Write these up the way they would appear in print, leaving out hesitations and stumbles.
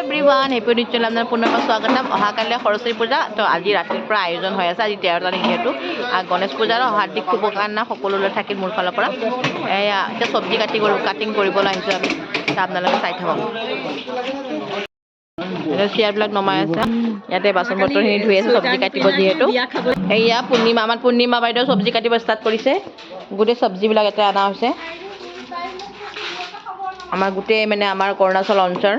everyone happy news channel আপোনাৰ পুনৰবাৰ স্বাগতম অহাকাইলৈ সৰস্বতী পূজা তো আজি ৰাতিৰ পৰা আয়োজন হৈ আছে আজি 13 তাৰিখ যিহেতু গণেশ পূজাৰ হাৰ্দিক শুভকামনা সকলোলৈ থাকিল মোৰ ফালৰ পৰা এয়া এতিয়া চব্জি কাটিং কৰিবলৈ আহিছোঁ আমি আপোনালোকে চাই থাকক চেয়াৰবিলাক নমাই আছে ইয়াতে বাচন বৰ্তনখিনি ধুই আছে চব্জি কাটিব যিহেতু এয়া পূৰ্ণিমা আমাৰ পূৰ্ণিমা বাইদেউ চব্জি কাটিব ষ্টাৰ্ট কৰিছে গোটেই চব্জিবিলাক ইয়াতে অনা হৈছে আমাৰ গোটেই মানে আমাৰ অৰুণাচল অঞ্চল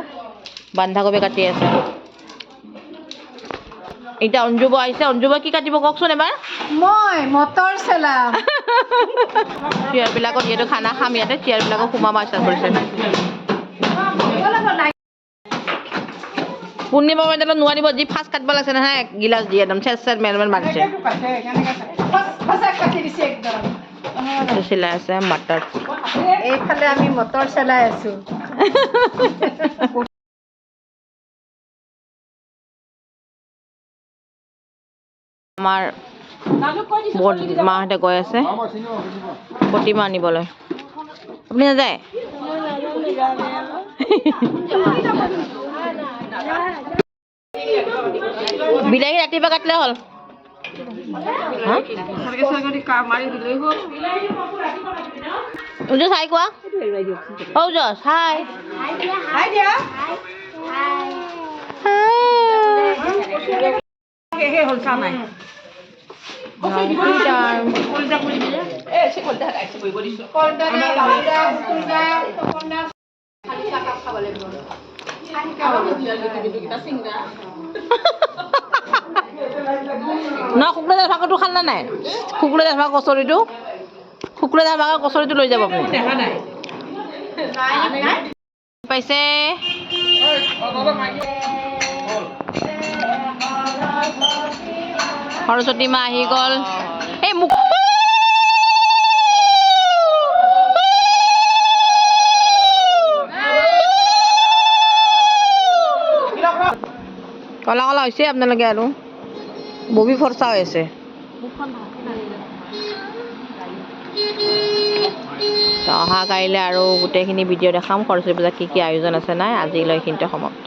বন্ধাকবি কাটি আছে এতিয়া অঞ্জুব আহিছে অঞ্জুব কি কাটিব কওকচোন এবাৰ মই মটৰ চেলাম চেয়াৰবিলাকত যিহেতু খানা খাম ইয়াতে চেয়াৰবিলাকক সোমাব ষ্টাৰ্ট কৰিছে পূৰ্ণিমা বাইদেউ নোৱাৰিব যি ফাৰ্ষ্ট কাটিব লাগিছে নহয় গিলাচ দি একদম চেৰ মেৰমেৰ মাৰিছে চিলাই আছে মটৰ এইফালে আমি মটৰ চলাই আছো আমাৰ মাহঁতে গৈ আছে প্ৰতিমা আনিবলৈ আপুনি নাযায় বিলাহী ৰাতিপুৱা কাটিলে হ'ল চাই কোৱা হাই ন শুকুৰা ভাগৰটো খাল না নাই শুকুৰা ভাগৰ কচৰিটো শুকুৰা ভাগৰ কচৰিটো লৈ যাব আপুনি পাইছে সৰস্বতী মা আহি গ'ল এই মোক কলা কলা হৈছে আপোনালোকে আৰু ববি ফৰ্চা হৈছে অহা কাইলৈ আৰু গোটেইখিনি ভিডিঅ' দেখাম সৰস্বতী পূজা কি কি আয়োজন আছে নাই আজিলৈ এইখিনিতে সমাপ্ত